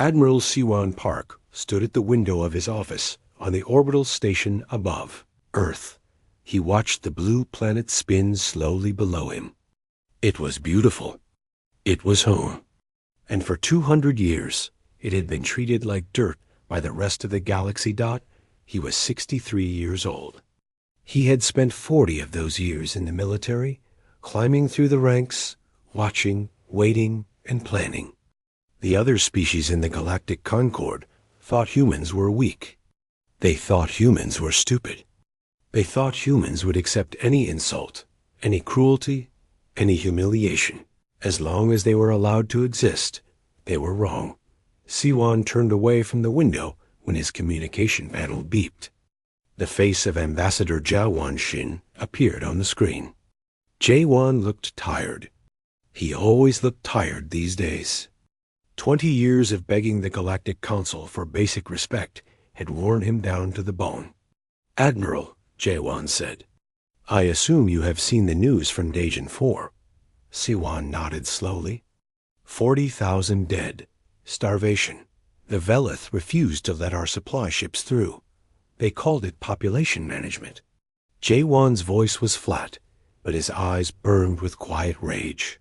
Admiral Siwan Park stood at the window of his office on the orbital station above Earth. He watched the blue planet spin slowly below him. It was beautiful. It was home. And for 200 years, it had been treated like dirt by the rest of the galaxy. He was 63 years old. He had spent 40 of those years in the military, climbing through the ranks, watching, waiting, and planning. The other species in the Galactic Concord thought humans were weak. They thought humans were stupid. They thought humans would accept any insult, any cruelty, any humiliation. As long as they were allowed to exist, they were wrong. Siwan turned away from the window when his communication panel beeped. The face of Ambassador Jawan Shin appeared on the screen. Jawan looked tired. He always looked tired these days. 20 years of begging the Galactic Council for basic respect had worn him down to the bone. "Admiral," Jawan said, "I assume you have seen the news from Dajan 4. Siwan nodded slowly. 40,000 dead. Starvation. The Velith refused to let our supply ships through. They called it population management." Jawan's voice was flat, but his eyes burned with quiet rage.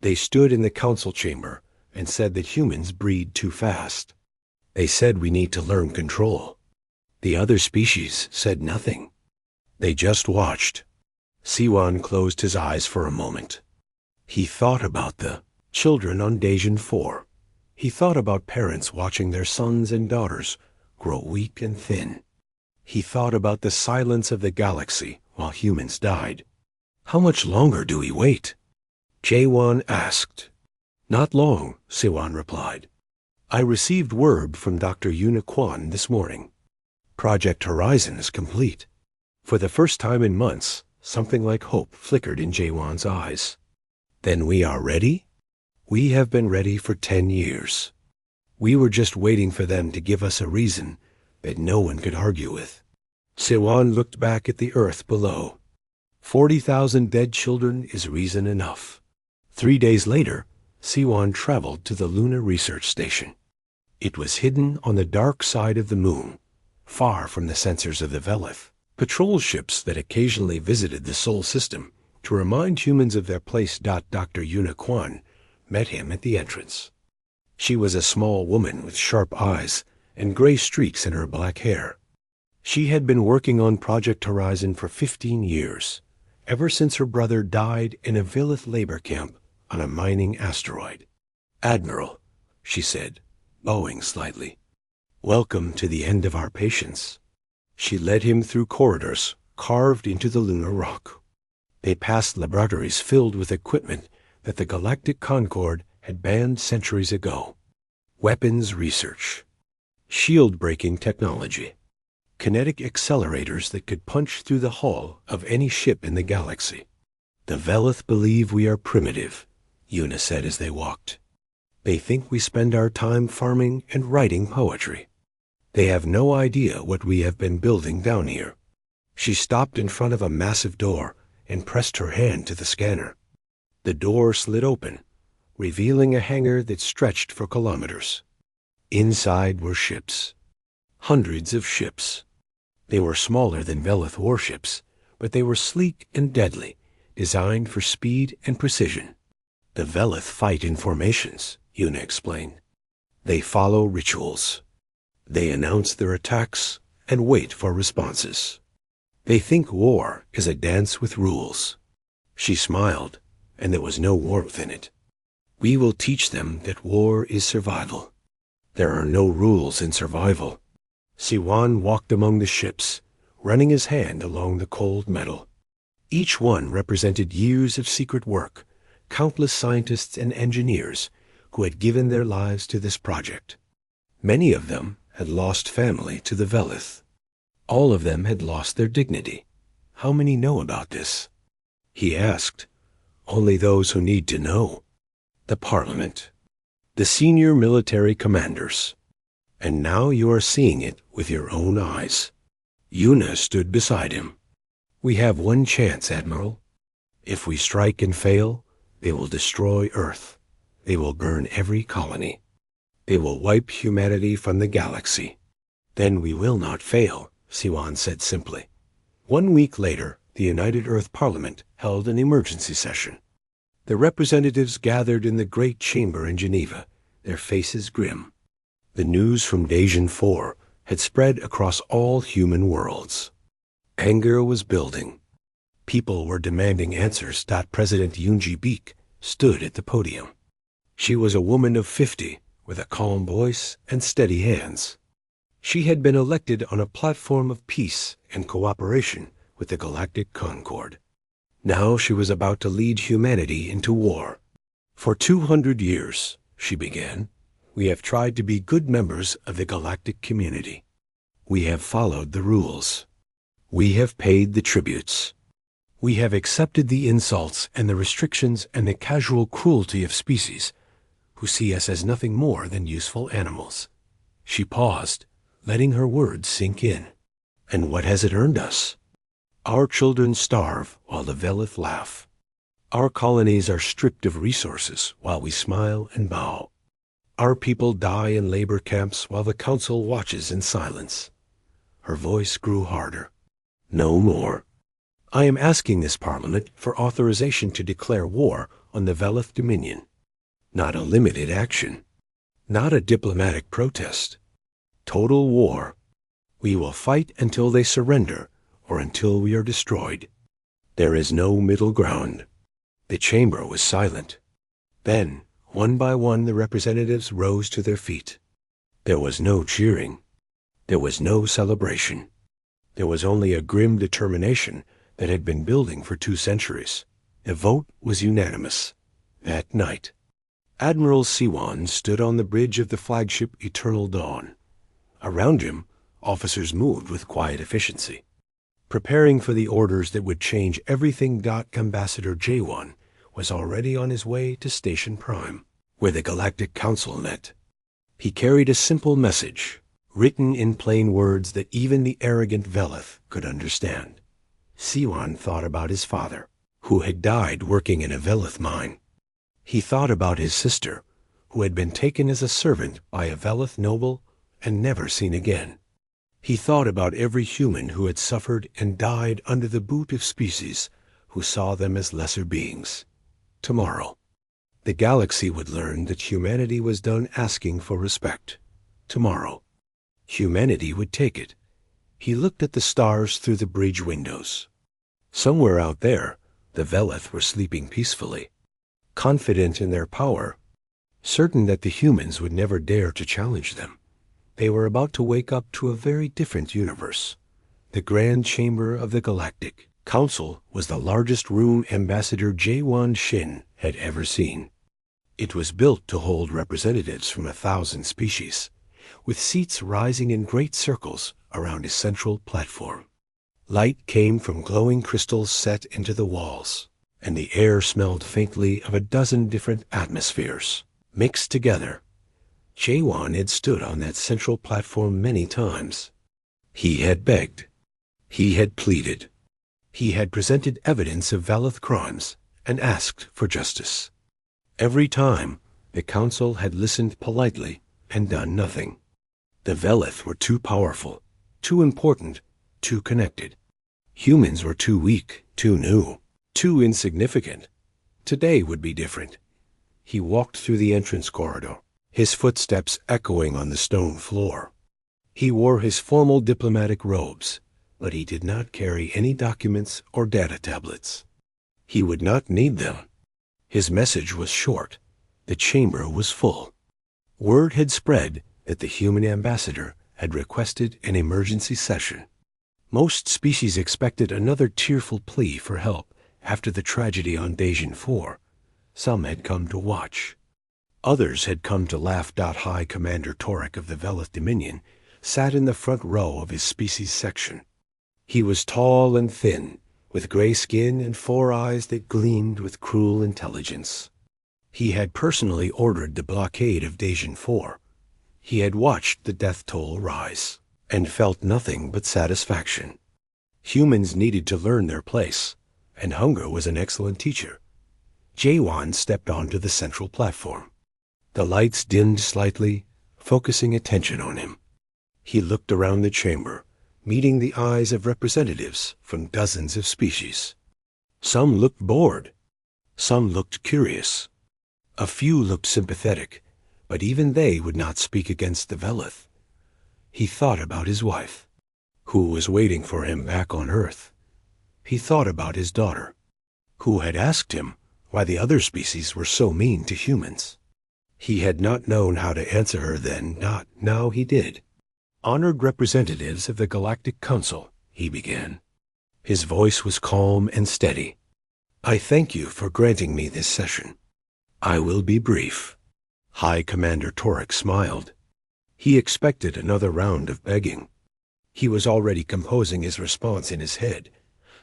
They stood in the council chamber and said that humans breed too fast. They said we need to learn control. The other species said nothing. They just watched. Siwan closed his eyes for a moment. He thought about the children on Dajan 4. He thought about parents watching their sons and daughters grow weak and thin. He thought about the silence of the galaxy while humans died. "How much longer do we wait?" Jawan asked. "Not long," Siwan replied. "I received word from Dr. Yuna Kwan this morning. Project Horizon is complete." For the first time in months, something like hope flickered in Jawan's eyes. "Then we are ready?" "We have been ready for 10 years. We were just waiting for them to give us a reason that no one could argue with." Siwan looked back at the Earth below. 40,000 dead children is reason enough. 3 days later, Siwan traveled to the Lunar Research Station. It was hidden on the dark side of the moon, far from the sensors of the Velith. Patrol ships that occasionally visited the Sol system to remind humans of their place. Dr. Yuna Kwan met him at the entrance. She was a small woman with sharp eyes and gray streaks in her black hair. She had been working on Project Horizon for 15 years, ever since her brother died in a Velith labor camp on a mining asteroid. "Admiral," she said, bowing slightly, "welcome to the end of our patience." She led him through corridors carved into the lunar rock. They passed laboratories filled with equipment that the Galactic Concord had banned centuries ago. Weapons research, shield-breaking technology, kinetic accelerators that could punch through the hull of any ship in the galaxy. "The Velith believe we are primitive," Yuna said as they walked. "They think we spend our time farming and writing poetry. They have no idea what we have been building down here." She stopped in front of a massive door and pressed her hand to the scanner. The door slid open, revealing a hangar that stretched for kilometers. Inside were ships. Hundreds of ships. They were smaller than Velith warships, but they were sleek and deadly, designed for speed and precision. "The Velith fight in formations," Yuna explained. "They follow rituals. They announce their attacks and wait for responses. They think war is a dance with rules." She smiled, and there was no warmth in it. "We will teach them that war is survival. There are no rules in survival." Siwan walked among the ships, running his hand along the cold metal. Each one represented years of secret work, countless scientists and engineers who had given their lives to this project. Many of them had lost family to the Velith. All of them had lost their dignity. How many know about this? He asked. "Only those who need to know. The Parliament. The senior military commanders. And now you are seeing it with your own eyes." Yuna stood beside him. "We have one chance, Admiral. If we strike and fail, they will destroy Earth. They will burn every colony." They will wipe humanity from the galaxy. Then we will not fail, Siwan said simply. 1 week later, the United Earth Parliament held an emergency session. The representatives gathered in the great chamber in Geneva, their faces grim. The news from Dajan 4 had spread across all human worlds. Anger was building. People were demanding answers. President Yoonji Beek stood at the podium. She was a woman of 50, with a calm voice and steady hands. She had been elected on a platform of peace and cooperation with the Galactic Concord. Now she was about to lead humanity into war. For 200 years, she began, we have tried to be good members of the galactic community. We have followed the rules. We have paid the tributes. We have accepted the insults and the restrictions and the casual cruelty of species who see us as nothing more than useful animals. She paused, letting her words sink in. And what has it earned us? Our children starve while the Velith laugh. Our colonies are stripped of resources while we smile and bow. Our people die in labor camps while the council watches in silence. Her voice grew harder. No more. I am asking this Parliament for authorization to declare war on the Velith Dominion. Not a limited action. Not a diplomatic protest. Total war. We will fight until they surrender or until we are destroyed. There is no middle ground. The chamber was silent. Then, one by one, the representatives rose to their feet. There was no cheering. There was no celebration. There was only a grim determination that had been building for 2 centuries. The vote was unanimous. That night, Admiral Siwan stood on the bridge of the flagship Eternal Dawn. Around him, officers moved with quiet efficiency, preparing for the orders that would change everything. Ambassador J1 was already on his way to Station Prime, where the Galactic Council met. He carried a simple message, written in plain words that even the arrogant Velith could understand. Siwan thought about his father, who had died working in a Velith mine. He thought about his sister, who had been taken as a servant by a Velith noble and never seen again. He thought about every human who had suffered and died under the boot of species who saw them as lesser beings. Tomorrow, the galaxy would learn that humanity was done asking for respect. Tomorrow, humanity would take it. He looked at the stars through the bridge windows. Somewhere out there, the Velith were sleeping peacefully, confident in their power, certain that the humans would never dare to challenge them. They were about to wake up to a very different universe. The Grand Chamber of the Galactic Council was the largest room Ambassador J1 Shin had ever seen. It was built to hold representatives from 1,000 species, with seats rising in great circles around a central platform. Light came from glowing crystals set into the walls, and the air smelled faintly of a dozen different atmospheres, mixed together. J1 had stood on that central platform many times. He had begged. He had pleaded. He had presented evidence of Velith crimes and asked for justice. Every time, the council had listened politely and done nothing. The Velith were too powerful, too important, too connected. Humans were too weak, too new, too insignificant. Today would be different. He walked through the entrance corridor, his footsteps echoing on the stone floor. He wore his formal diplomatic robes, but he did not carry any documents or data tablets. He would not need them. His message was short. The chamber was full. Word had spread that the human ambassador had requested an emergency session. Most species expected another tearful plea for help after the tragedy on Dajan 4. Some had come to watch. Others had come to laugh. High Commander Torek of the Velith Dominion sat in the front row of his species section. He was tall and thin, with gray skin and 4 eyes that gleamed with cruel intelligence. He had personally ordered the blockade of Dajan 4. He had watched the death toll rise and felt nothing but satisfaction. Humans needed to learn their place, and hunger was an excellent teacher. J1 stepped onto the central platform. The lights dimmed slightly, focusing attention on him. He looked around the chamber, meeting the eyes of representatives from dozens of species. Some looked bored. Some looked curious. A few looked sympathetic, but even they would not speak against the Velith. He thought about his wife, who was waiting for him back on Earth. He thought about his daughter, who had asked him why the other species were so mean to humans. He had not known how to answer her then, not now he did. "Honored representatives of the Galactic Council," he began. His voice was calm and steady. "I thank you for granting me this session. I will be brief." High Commander Torek smiled. He expected another round of begging. He was already composing his response in his head,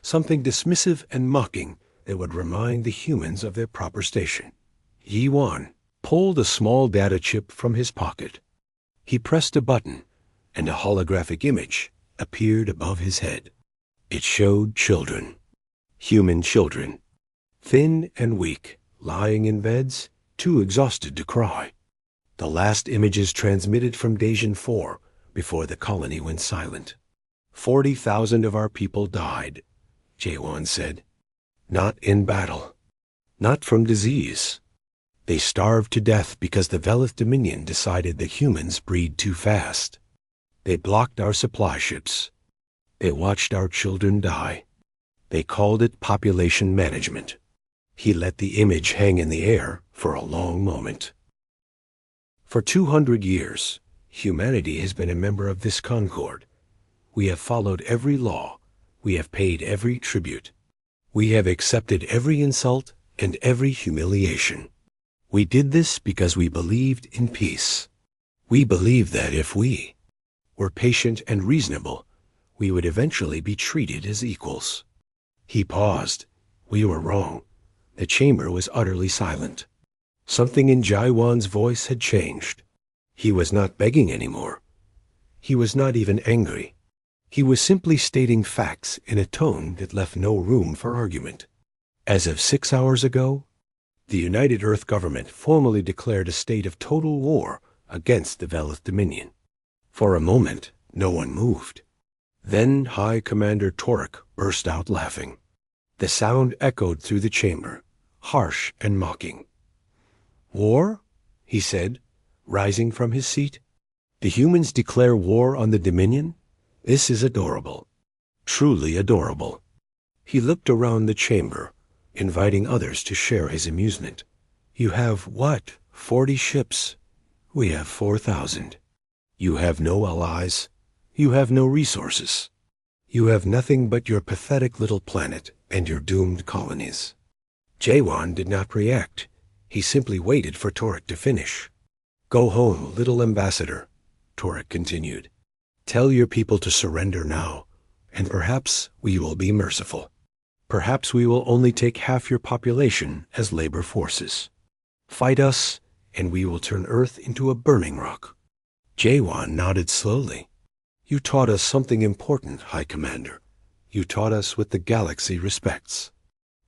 something dismissive and mocking that would remind the humans of their proper station. Yi-Wan pulled a small data chip from his pocket. He pressed a button, and a holographic image appeared above his head. It showed children, human children, thin and weak, lying in beds, too exhausted to cry. The last images transmitted from Dajan 4 before the colony went silent. 40,000 of our people died, Jaewon said. Not in battle. Not from disease. They starved to death because the Velith Dominion decided the humans breed too fast. They blocked our supply ships. They watched our children die. They called it population management. He let the image hang in the air for a long moment. For 200 years, humanity has been a member of this concord. We have followed every law. We have paid every tribute. We have accepted every insult and every humiliation. We did this because we believed in peace. We believed that if we were patient and reasonable, we would eventually be treated as equals. He paused. We were wrong. The chamber was utterly silent. Something in Jaewon's voice had changed. He was not begging anymore. He was not even angry. He was simply stating facts in a tone that left no room for argument. As of 6 hours ago, the United Earth government formally declared a state of total war against the Velith Dominion. For a moment, no one moved. Then High Commander Torek burst out laughing. The sound echoed through the chamber, harsh and mocking. "War?" he said, rising from his seat. "The humans declare war on the Dominion? This is adorable. Truly adorable." He looked around the chamber, inviting others to share his amusement. "You have what? 40 ships. We have 4,000. You have no allies. You have no resources. You have nothing but your pathetic little planet and your doomed colonies." Jaewon did not react. He simply waited for Torek to finish. "Go home, little ambassador," Torek continued. "Tell your people to surrender now, and perhaps we will be merciful. Perhaps we will only take half your population as labor forces. Fight us, and we will turn Earth into a burning rock." Jaewon nodded slowly. "You taught us something important, High Commander. You taught us what the galaxy respects.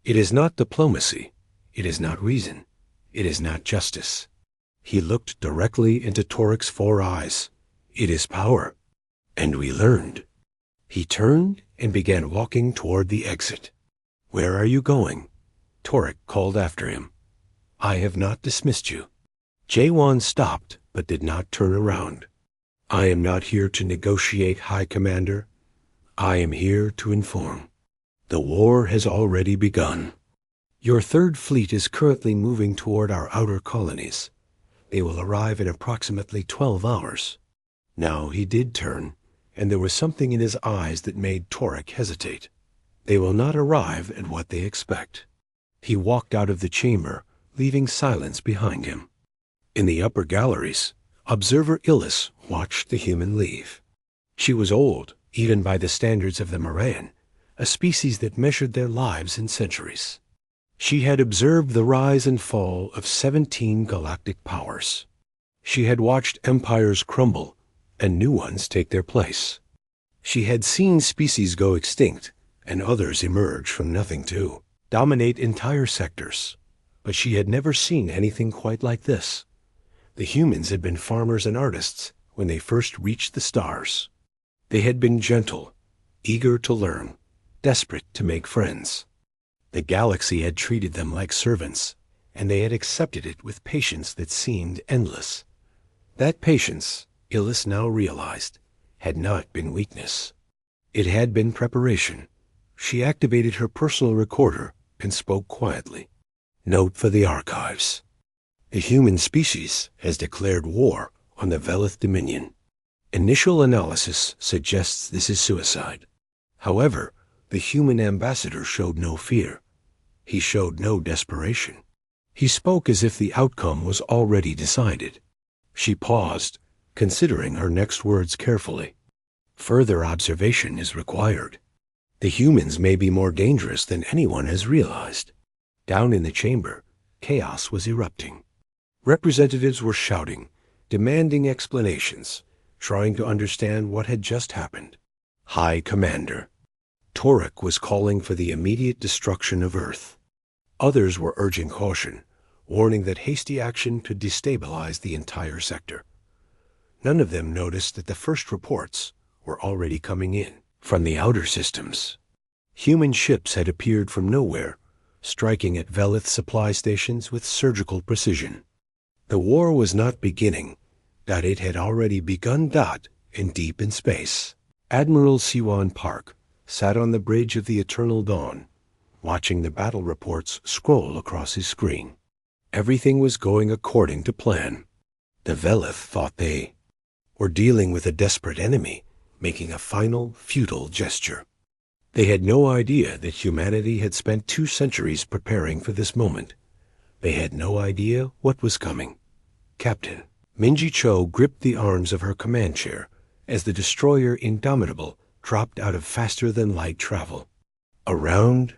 It is not diplomacy. It is not reason. It is not justice." He looked directly into Torek's 4 eyes. "It is power." And we learned. He turned and began walking toward the exit. "Where are you going?" Torek called after him. "I have not dismissed you." Jaewon stopped but did not turn around. "I am not here to negotiate, High Commander. I am here to inform. The war has already begun. Your third fleet is currently moving toward our outer colonies. They will arrive in approximately 12 hours. Now he did turn, and there was something in his eyes that made Torek hesitate. They will not arrive at what they expect. He walked out of the chamber, leaving silence behind him. In the upper galleries, Observer Illis watched the human leave. She was old, even by the standards of the Moran, a species that measured their lives in centuries. She had observed the rise and fall of 17 galactic powers. She had watched empires crumble and new ones take their place. She had seen species go extinct and others emerge from nothing to dominate entire sectors. But she had never seen anything quite like this. The humans had been farmers and artists when they first reached the stars. They had been gentle, eager to learn, desperate to make friends. The galaxy had treated them like servants, and they had accepted it with patience that seemed endless. That patience, Illis now realized, had not been weakness. It had been preparation. She activated her personal recorder and spoke quietly. Note for the archives. The human species has declared war on the Velith Dominion. Initial analysis suggests this is suicide. However, the human ambassador showed no fear. He showed no desperation. He spoke as if the outcome was already decided. She paused, considering her next words carefully. Further observation is required. The humans may be more dangerous than anyone has realized. Down in the chamber, chaos was erupting. Representatives were shouting, demanding explanations, trying to understand what had just happened. High Commander. Torek was calling for the immediate destruction of Earth. Others were urging caution, warning that hasty action could destabilize the entire sector. None of them noticed that the first reports were already coming in from the outer systems. Human ships had appeared from nowhere, striking at Velith supply stations with surgical precision. The war was not beginning, it had already begun, and deep in space. Admiral Siwan Park sat on the bridge of the Eternal Dawn, watching the battle reports scroll across his screen. Everything was going according to plan. The Velith thought they were dealing with a desperate enemy, making a final, futile gesture. They had no idea that humanity had spent 2 centuries preparing for this moment. They had no idea what was coming. Captain. Minji Cho gripped the arms of her command chair as the destroyer Indomitable dropped out of faster-than-light travel. Around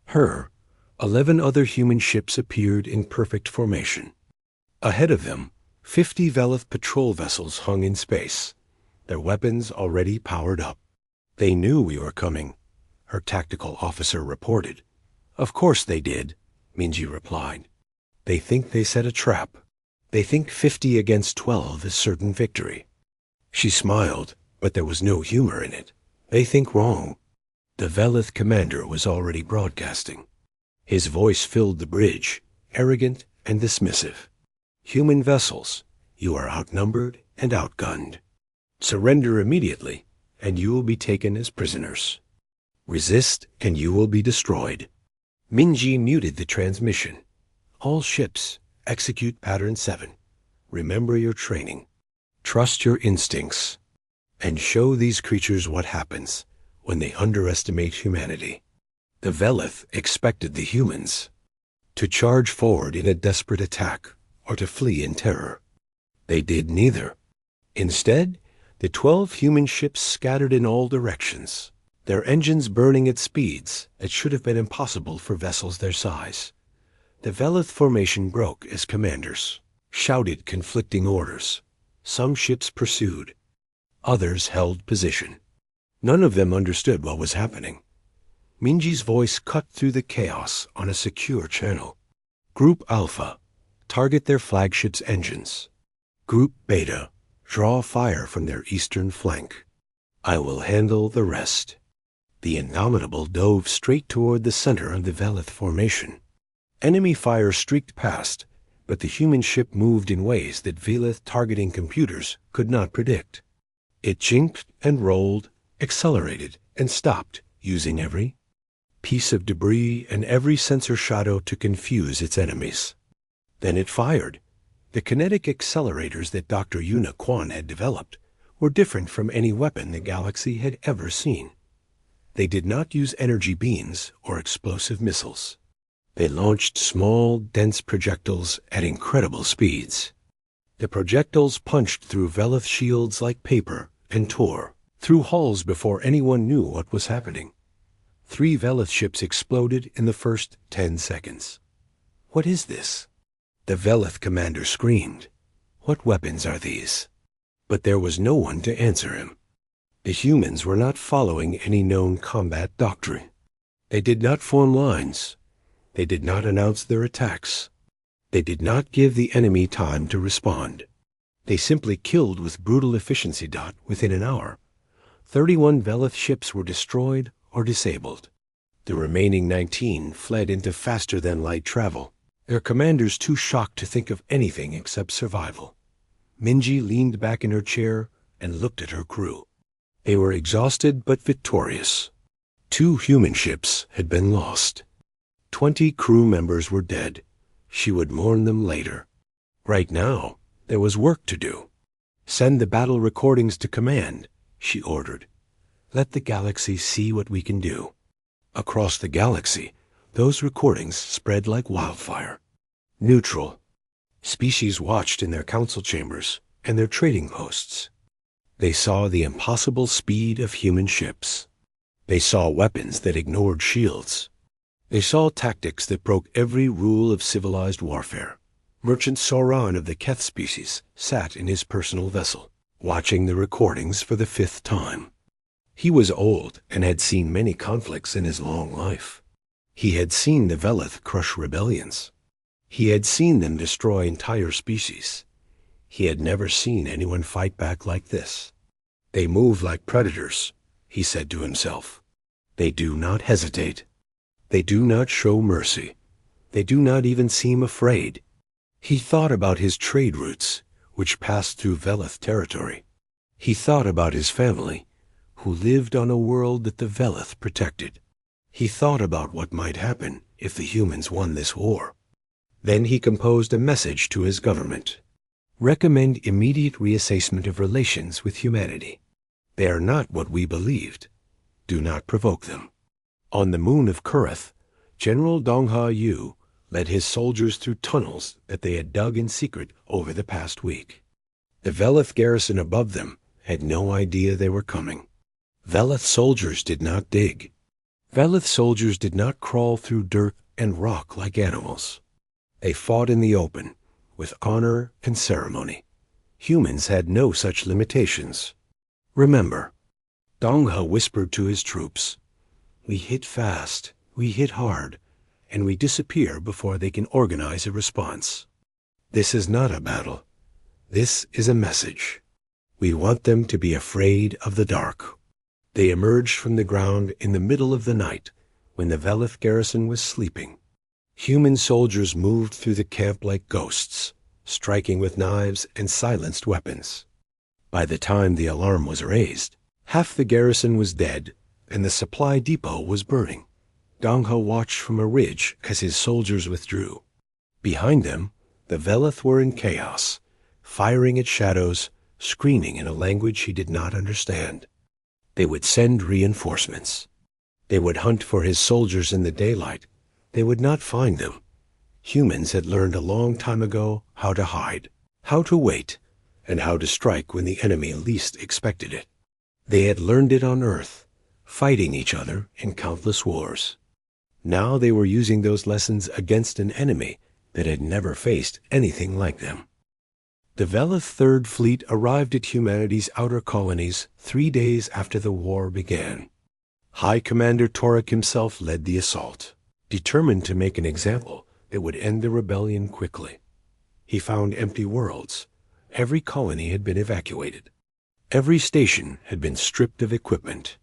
her, 11 other human ships appeared in perfect formation. Ahead of them, 50 Velith patrol vessels hung in space, their weapons already powered up. They knew we were coming, her tactical officer reported. Of course they did, Minji replied. They think they set a trap. They think 50 against 12 is certain victory. She smiled, but there was no humor in it. They think wrong. The Velith commander was already broadcasting. His voice filled the bridge, arrogant and dismissive. Human vessels, you are outnumbered and outgunned. Surrender immediately, and you will be taken as prisoners. Resist, and you will be destroyed. Minji muted the transmission. All ships, execute Pattern 7. Remember your training. Trust your instincts. And show these creatures what happens when they underestimate humanity. The Velith expected the humans to charge forward in a desperate attack or to flee in terror. They did neither. Instead, the 12 human ships scattered in all directions, their engines burning at speeds that should have been impossible for vessels their size. The Velith formation broke as commanders shouted conflicting orders. Some ships pursued. Others held position. None of them understood what was happening. Minji's voice cut through the chaos on a secure channel. Group Alpha, target their flagship's engines. Group Beta, draw fire from their eastern flank. I will handle the rest. The Indomitable dove straight toward the center of the Velith formation. Enemy fire streaked past, but the human ship moved in ways that Velith targeting computers could not predict. It jinked and rolled, accelerated, and stopped, using every piece of debris and every sensor shadow to confuse its enemies. Then it fired. The kinetic accelerators that Dr. Yuna Kwan had developed were different from any weapon the galaxy had ever seen. They did not use energy beams or explosive missiles. They launched small, dense projectiles at incredible speeds. The projectiles punched through Velith shields like paper and tore through hulls before anyone knew what was happening. 3 Velith ships exploded in the first 10 seconds. What is this? The Velith commander screamed. What weapons are these? But there was no one to answer him. The humans were not following any known combat doctrine. They did not form lines. They did not announce their attacks. They did not give the enemy time to respond. They simply killed with brutal efficiency. Within an hour, 31 Velith ships were destroyed or disabled. The remaining 19 fled into faster-than-light travel, their commanders too shocked to think of anything except survival. Minji leaned back in her chair and looked at her crew. They were exhausted but victorious. 2 human ships had been lost. 20 crew members were dead. She would mourn them later. Right now, there was work to do. "Send the battle recordings to command," she ordered. "Let the galaxy see what we can do." Across the galaxy, those recordings spread like wildfire. Neutral. Species watched in their council chambers and their trading posts. They saw the impossible speed of human ships. They saw weapons that ignored shields. They saw tactics that broke every rule of civilized warfare. Merchant Sauron of the Keth species sat in his personal vessel, watching the recordings for the 5th time. He was old and had seen many conflicts in his long life. He had seen the Velith crush rebellions. He had seen them destroy entire species. He had never seen anyone fight back like this. "They move like predators," he said to himself. "They do not hesitate. They do not show mercy. They do not even seem afraid." He thought about his trade routes, which passed through Velith territory. He thought about his family, who lived on a world that the Velith protected. He thought about what might happen if the humans won this war. Then he composed a message to his government. "Recommend immediate reassessment of relations with humanity. They are not what we believed. Do not provoke them." On the moon of Kurith, General Dongha Yu led his soldiers through tunnels that they had dug in secret over the past week. The Velith garrison above them had no idea they were coming. Velith soldiers did not dig. Velith soldiers did not crawl through dirt and rock like animals. They fought in the open, with honor and ceremony. Humans had no such limitations. "Remember," Dongha whispered to his troops, "we hit fast, we hit hard, and we disappear before they can organize a response. This is not a battle. This is a message. We want them to be afraid of the dark." They emerged from the ground in the middle of the night, when the Velith garrison was sleeping. Human soldiers moved through the camp like ghosts, striking with knives and silenced weapons. By the time the alarm was raised, half the garrison was dead, and the supply depot was burning. Dongha watched from a ridge as his soldiers withdrew. Behind them, the Velith were in chaos, firing at shadows, screaming in a language he did not understand. They would send reinforcements. They would hunt for his soldiers in the daylight. They would not find them. Humans had learned a long time ago how to hide, how to wait, and how to strike when the enemy least expected it. They had learned it on Earth, fighting each other in countless wars. Now they were using those lessons against an enemy that had never faced anything like them. The Velith Third Fleet arrived at humanity's outer colonies 3 days after the war began. High Commander Torek himself led the assault, determined to make an example that would end the rebellion quickly. He found empty worlds. Every colony had been evacuated. Every station had been stripped of equipment.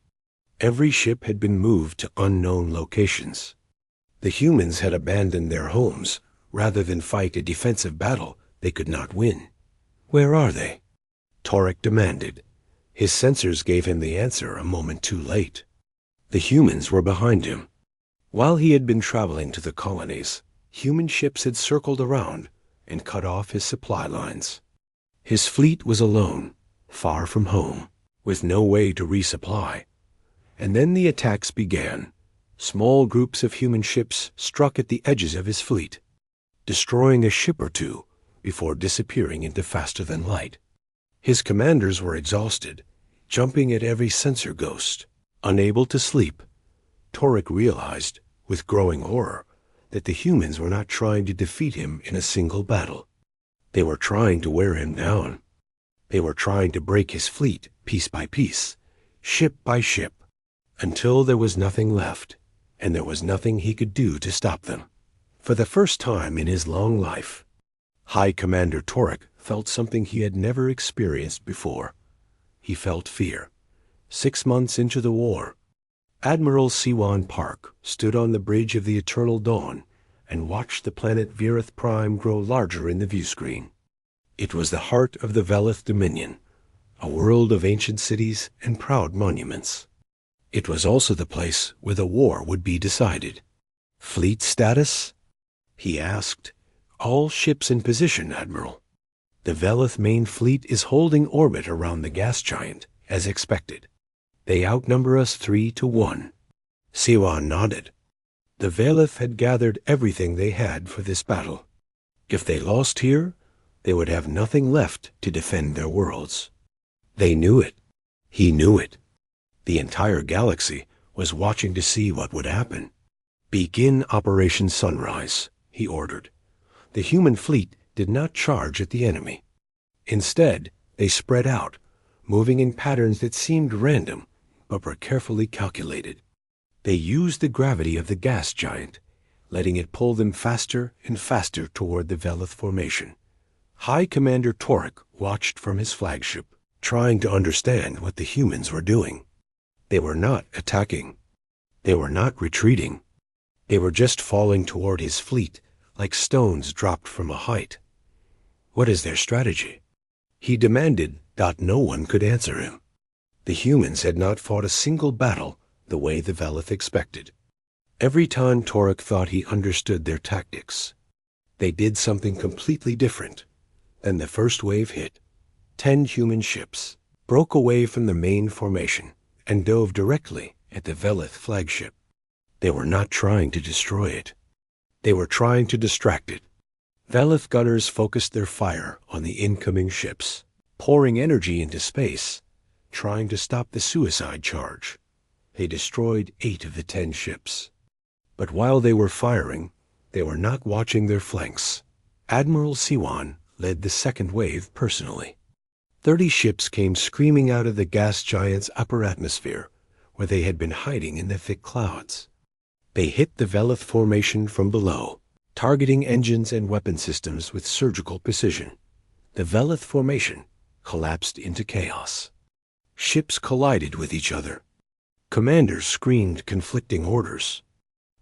Every ship had been moved to unknown locations. The humans had abandoned their homes rather than fight a defensive battle they could not win. "Where are they?" Torek demanded. His sensors gave him the answer a moment too late. The humans were behind him. While he had been traveling to the colonies, human ships had circled around and cut off his supply lines. His fleet was alone, far from home, with no way to resupply. And then the attacks began. Small groups of human ships struck at the edges of his fleet, destroying a ship or two before disappearing into faster-than-light. His commanders were exhausted, jumping at every sensor ghost. Unable to sleep, Torek realized, with growing horror, that the humans were not trying to defeat him in a single battle. They were trying to wear him down. They were trying to break his fleet piece by piece, ship by ship, until there was nothing left, and there was nothing he could do to stop them. For the first time in his long life, High Commander Torek felt something he had never experienced before. He felt fear. 6 months into the war, Admiral Siwan Park stood on the bridge of the Eternal Dawn and watched the planet Virith Prime grow larger in the viewscreen. It was the heart of the Velith Dominion, a world of ancient cities and proud monuments. It was also the place where the war would be decided. Fleet status? He asked. All ships in position, Admiral. The Velith main fleet is holding orbit around the gas giant, as expected. They outnumber us 3-1. Siwan nodded. The Velith had gathered everything they had for this battle. If they lost here, they would have nothing left to defend their worlds. They knew it. He knew it. The entire galaxy was watching to see what would happen. Begin Operation Sunrise, he ordered. The human fleet did not charge at the enemy. Instead, they spread out, moving in patterns that seemed random, but were carefully calculated. They used the gravity of the gas giant, letting it pull them faster and faster toward the Velith formation. High Commander Torek watched from his flagship, trying to understand what the humans were doing. They were not attacking. They were not retreating. They were just falling toward his fleet like stones dropped from a height. What is their strategy? He demanded that no one could answer him. The humans had not fought a single battle the way the Velith expected. Every time Torek thought he understood their tactics, they did something completely different. Then the first wave hit. 10 human ships broke away from the main formation and dove directly at the Velith flagship. They were not trying to destroy it. They were trying to distract it. Velith gunners focused their fire on the incoming ships, pouring energy into space, trying to stop the suicide charge. They destroyed 8 of the 10 ships. But while they were firing, they were not watching their flanks. Admiral Siwan led the second wave personally. 30 ships came screaming out of the gas giant's upper atmosphere, where they had been hiding in the thick clouds. They hit the Velith formation from below, targeting engines and weapon systems with surgical precision. The Velith formation collapsed into chaos. Ships collided with each other. Commanders screamed conflicting orders.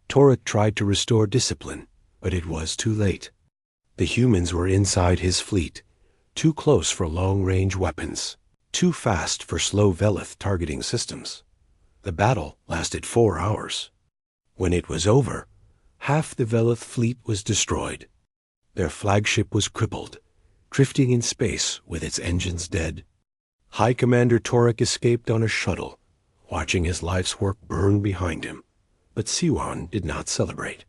Torek tried to restore discipline, but it was too late. The humans were inside his fleet, too close for long-range weapons, too fast for slow Velith targeting systems. The battle lasted 4 hours. When it was over, half the Velith fleet was destroyed. Their flagship was crippled, drifting in space with its engines dead. High Commander Torek escaped on a shuttle, watching his life's work burn behind him. But Siwan did not celebrate.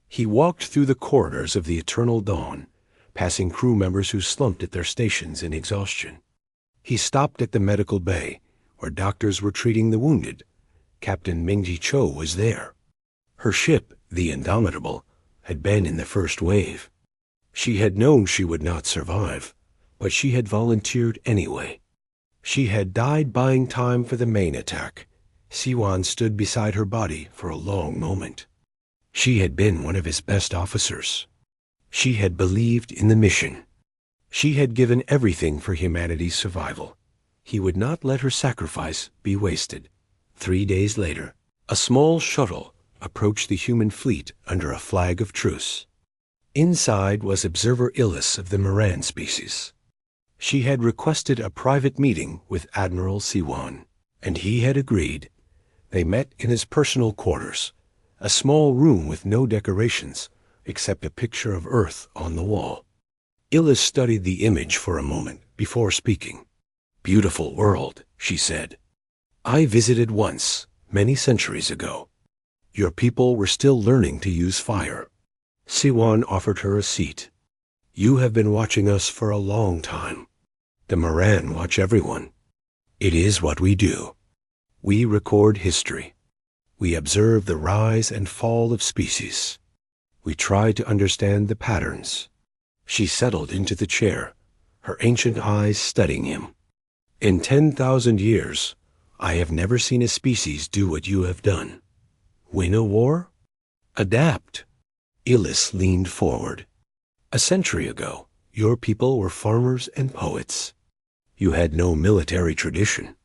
He walked through the corridors of the Eternal Dawn, passing crew members who slumped at their stations in exhaustion. He stopped at the medical bay, where doctors were treating the wounded. Captain Mingji Cho was there. Her ship, the Indomitable, had been in the first wave. She had known she would not survive, but she had volunteered anyway. She had died buying time for the main attack. Siwan stood beside her body for a long moment. She had been one of his best officers. She had believed in the mission. She had given everything for humanity's survival. He would not let her sacrifice be wasted. 3 days later, a small shuttle approached the human fleet under a flag of truce. Inside was Observer Illis of the Moran species. She had requested a private meeting with Admiral Siwan, and he had agreed. They met in his personal quarters, a small room with no decorations except a picture of Earth on the wall. Illis studied the image for a moment before speaking. "Beautiful world," she said. "I visited once, many centuries ago. Your people were still learning to use fire." Siwan offered her a seat. "You have been watching us for a long time. The Moran watch everyone. It is what we do. We record history. We observe the rise and fall of species. We try to understand the patterns." She settled into the chair, her ancient eyes studying him. "In 10,000 years, I have never seen a species do what you have done. Win a war? Adapt. Illis leaned forward. A century ago, your people were farmers and poets. You had no military tradition.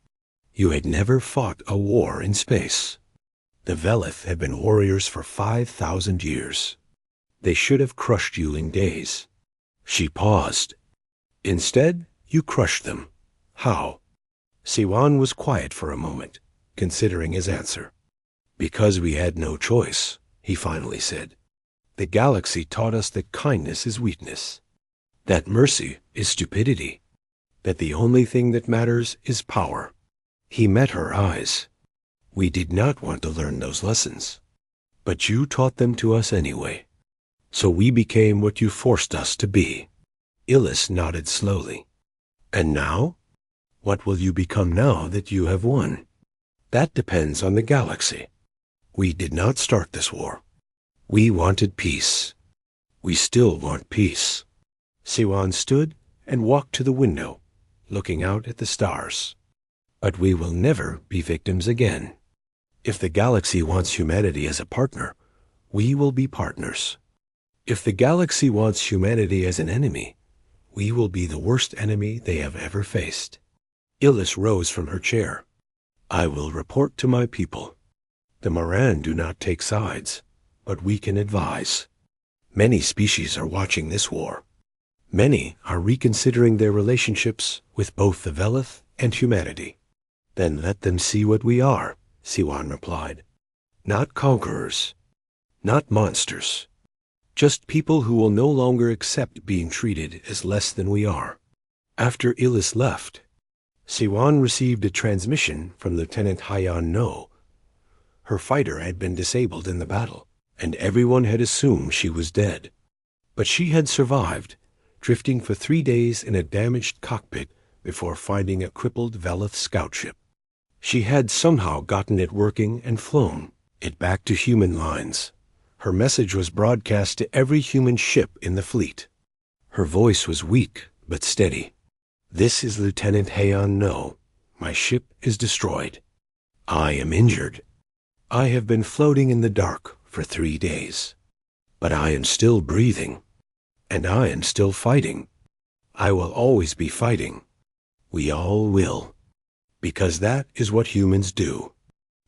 You had never fought a war in space. The Velith have been warriors for 5,000 years. They should have crushed you in days. She paused. Instead, you crushed them. How? Siwan was quiet for a moment, considering his answer. Because we had no choice, he finally said. The galaxy taught us that kindness is weakness, that mercy is stupidity, that the only thing that matters is power. He met her eyes. We did not want to learn those lessons, but you taught them to us anyway. So we became what you forced us to be. Illis nodded slowly. And now? What will you become now that you have won? That depends on the galaxy. We did not start this war. We wanted peace. We still want peace. Siwan stood and walked to the window, looking out at the stars. But we will never be victims again. If the galaxy wants humanity as a partner, we will be partners. If the galaxy wants humanity as an enemy, we will be the worst enemy they have ever faced. Illis rose from her chair. I will report to my people. The Moran do not take sides, but we can advise. Many species are watching this war. Many are reconsidering their relationships with both the Velith and humanity. Then let them see what we are, Siwan replied. Not conquerors, not monsters, just people who will no longer accept being treated as less than we are. After Illis left, Siwan received a transmission from Lieutenant Hayan No. Her fighter had been disabled in the battle, and everyone had assumed she was dead. But she had survived, drifting for 3 days in a damaged cockpit before finding a crippled Velith scout ship. She had somehow gotten it working and flown it back to human lines. Her message was broadcast to every human ship in the fleet. Her voice was weak but steady. This is Lieutenant Hayan No. My ship is destroyed. I am injured. I have been floating in the dark for 3 days. But I am still breathing. And I am still fighting. I will always be fighting. We all will. Because that is what humans do.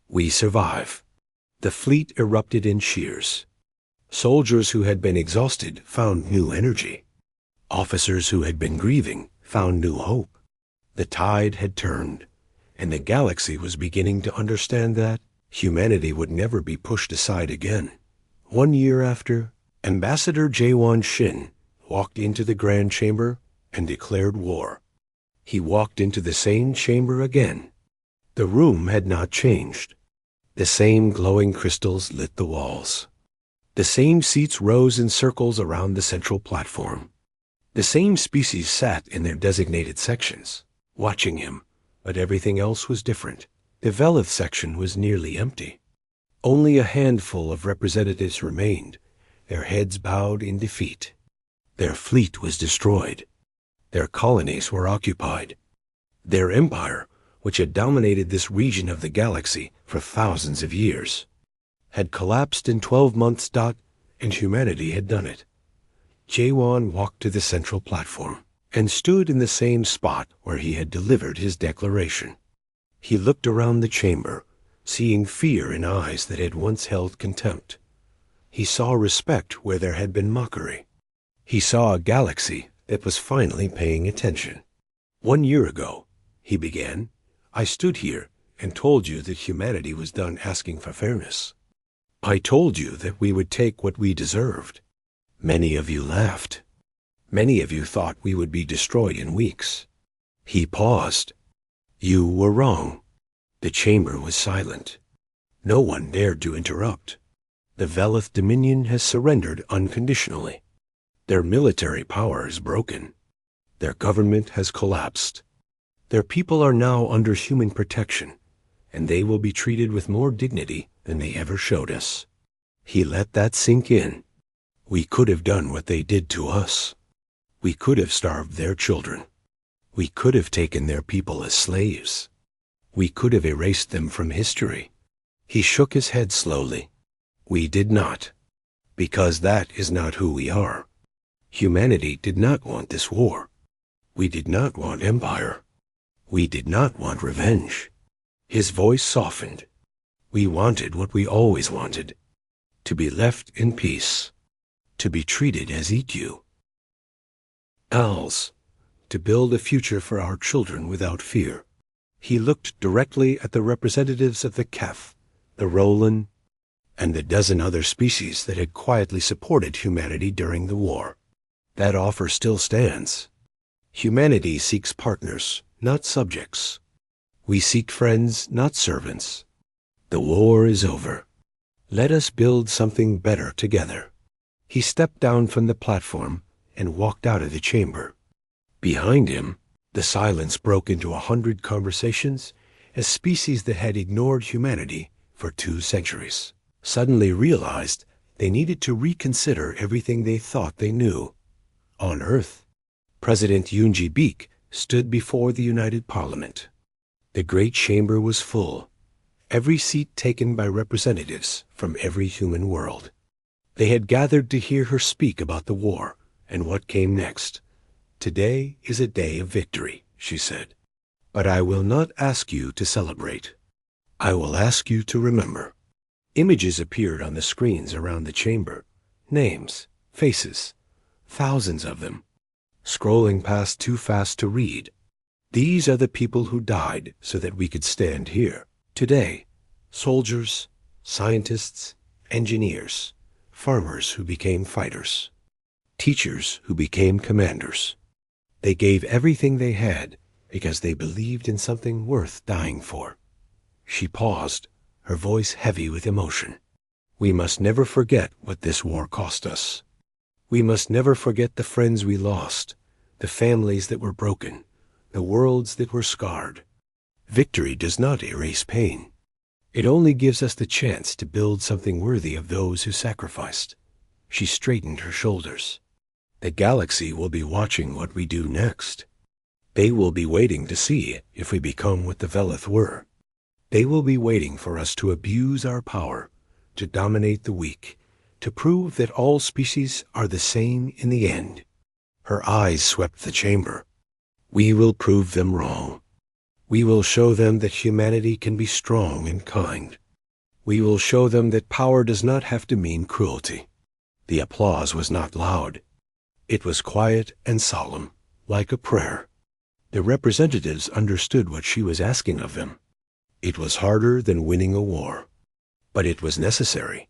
We survive. The fleet erupted in cheers. Soldiers who had been exhausted found new energy. Officers who had been grieving found new hope. The tide had turned, and the galaxy was beginning to understand that humanity would never be pushed aside again. 1 year after, Ambassador Jaewon Shin walked into the Grand Chamber and declared war. He walked into the same chamber again. The room had not changed. The same glowing crystals lit the walls. The same seats rose in circles around the central platform. The same species sat in their designated sections, watching him, but everything else was different. The Velith section was nearly empty. Only a handful of representatives remained, their heads bowed in defeat. Their fleet was destroyed. Their colonies were occupied. Their empire, which had dominated this region of the galaxy for thousands of years, had collapsed in 12 months. And humanity had done it. Jaewon walked to the central platform and stood in the same spot where he had delivered his declaration. He looked around the chamber, seeing fear in eyes that had once held contempt. He saw respect where there had been mockery. He saw a galaxy that was finally paying attention. 1 year ago, he began, I stood here and told you that humanity was done asking for fairness. I told you that we would take what we deserved. Many of you laughed. Many of you thought we would be destroyed in weeks. He paused. You were wrong. The chamber was silent. No one dared to interrupt. The Velith Dominion has surrendered unconditionally. Their military power is broken. Their government has collapsed. Their people are now under human protection, and they will be treated with more dignity than they ever showed us. He let that sink in. We could have done what they did to us. We could have starved their children. We could have taken their people as slaves. We could have erased them from history. He shook his head slowly. We did not. because that is not who we are. Humanity did not want this war. We did not want empire. We did not want revenge. His voice softened. We wanted what we always wanted, to be left in peace, to be treated as equal. Owls, to build a future for our children without fear. He looked directly at the representatives of the Kef, the Roland, and the dozen other species that had quietly supported humanity during the war. That offer still stands. Humanity seeks partners, not subjects. We seek friends, not servants. The war is over. Let us build something better together. He stepped down from the platform and walked out of the chamber. Behind him, the silence broke into 100 conversations as species that had ignored humanity for 2 centuries suddenly realized they needed to reconsider everything they thought they knew. On Earth, President Yoonji Beek stood before the United Parliament. The great chamber was full, every seat taken by representatives from every human world. They had gathered to hear her speak about the war and what came next. Today is a day of victory, she said. But I will not ask you to celebrate. I will ask you to remember. Images appeared on the screens around the chamber. Names, faces, thousands of them, scrolling past too fast to read. These are the people who died so that we could stand here. Today, soldiers, scientists, engineers, farmers who became fighters, teachers who became commanders. They gave everything they had because they believed in something worth dying for. She paused, her voice heavy with emotion. We must never forget what this war cost us. We must never forget the friends we lost, the families that were broken, the worlds that were scarred. Victory does not erase pain. It only gives us the chance to build something worthy of those who sacrificed. She straightened her shoulders. The galaxy will be watching what we do next. They will be waiting to see if we become what the Velith were. They will be waiting for us to abuse our power, to dominate the weak, to prove that all species are the same in the end. Her eyes swept the chamber. We will prove them wrong. We will show them that humanity can be strong and kind. We will show them that power does not have to mean cruelty. The applause was not loud. It was quiet and solemn, like a prayer. The representatives understood what she was asking of them. It was harder than winning a war, but it was necessary.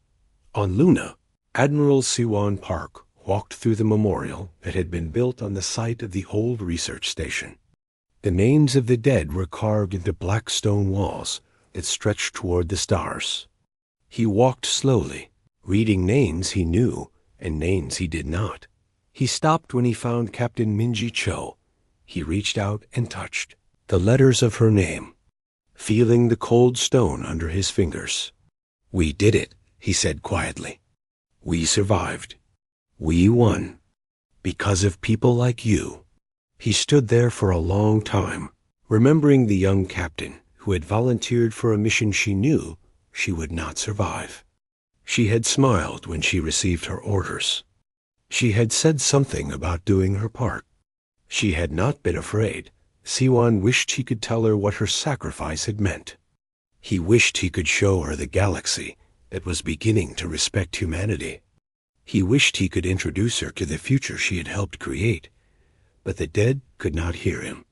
On Luna, Admiral Siwan Park walked through the memorial that had been built on the site of the old research station. The names of the dead were carved into black stone walls that stretched toward the stars. He walked slowly, reading names he knew and names he did not. He stopped when he found Captain Minji Cho. He reached out and touched the letters of her name, feeling the cold stone under his fingers. We did it, he said quietly. We survived. We won. Because of people like you. He stood there for a long time, remembering the young captain who had volunteered for a mission she knew she would not survive. She had smiled when she received her orders. She had said something about doing her part. She had not been afraid. Siwan wished he could tell her what her sacrifice had meant. He wished he could show her the galaxy that was beginning to respect humanity. He wished he could introduce her to the future she had helped create, but the dead could not hear him.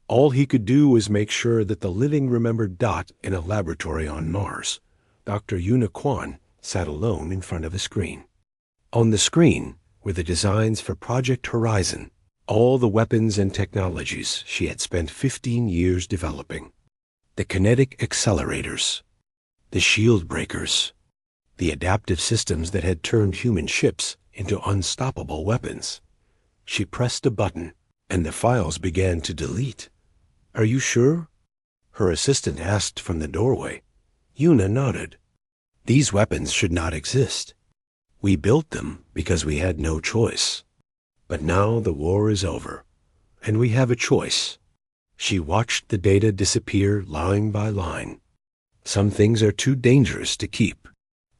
All he could do was make sure that the living remembered Dot in a laboratory on Mars. Dr. Yuna Kwan sat alone in front of a screen. On the screen were the designs for Project Horizon, all the weapons and technologies she had spent 15 years developing. The kinetic accelerators, the shield breakers, the adaptive systems that had turned human ships into unstoppable weapons. She pressed a button, and the files began to delete. Are you sure? Her assistant asked from the doorway. Yuna nodded. These weapons should not exist. We built them because we had no choice. But now the war is over, and we have a choice. She watched the data disappear line by line. Some things are too dangerous to keep,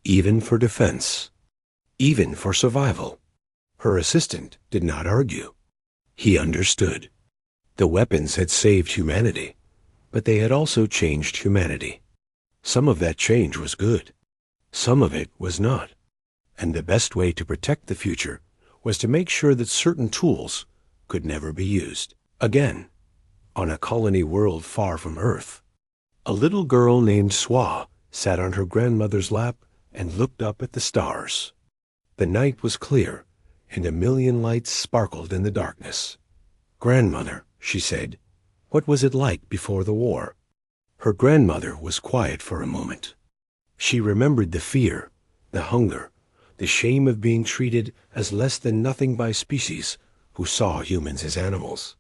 even for defense. even for survival. Her assistant did not argue. He understood. The weapons had saved humanity, but they had also changed humanity. Some of that change was good. Some of it was not. And the best way to protect the future was to make sure that certain tools could never be used again. On a colony world far from Earth, a little girl named Swa sat on her grandmother's lap and looked up at the stars. The night was clear, and a million lights sparkled in the darkness. "Grandmother," she said, "what was it like before the war?" Her grandmother was quiet for a moment. She remembered the fear, the hunger, the shame of being treated as less than nothing by species who saw humans as animals.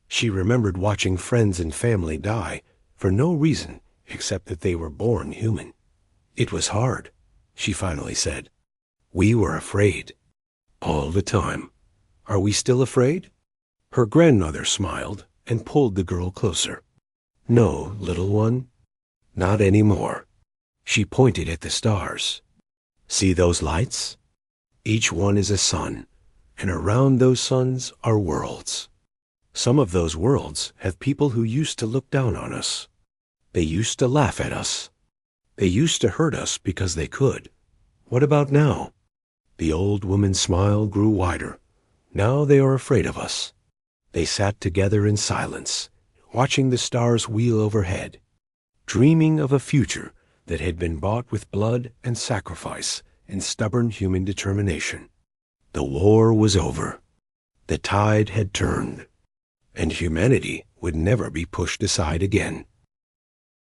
She remembered watching friends and family die for no reason except that they were born human. "It was hard," she finally said. "We were afraid. All the time. Are we still afraid?" Her grandmother smiled and pulled the girl closer. "No, little one, not anymore." She pointed at the stars. "See those lights? Each one is a sun, and around those suns are worlds. Some of those worlds have people who used to look down on us. They used to laugh at us. They used to hurt us because they could. What about now?" The old woman's smile grew wider. "Now they are afraid of us." They sat together in silence, watching the stars wheel overhead, dreaming of a future that had been bought with blood and sacrifice and stubborn human determination. The war was over. The tide had turned, and humanity would never be pushed aside again.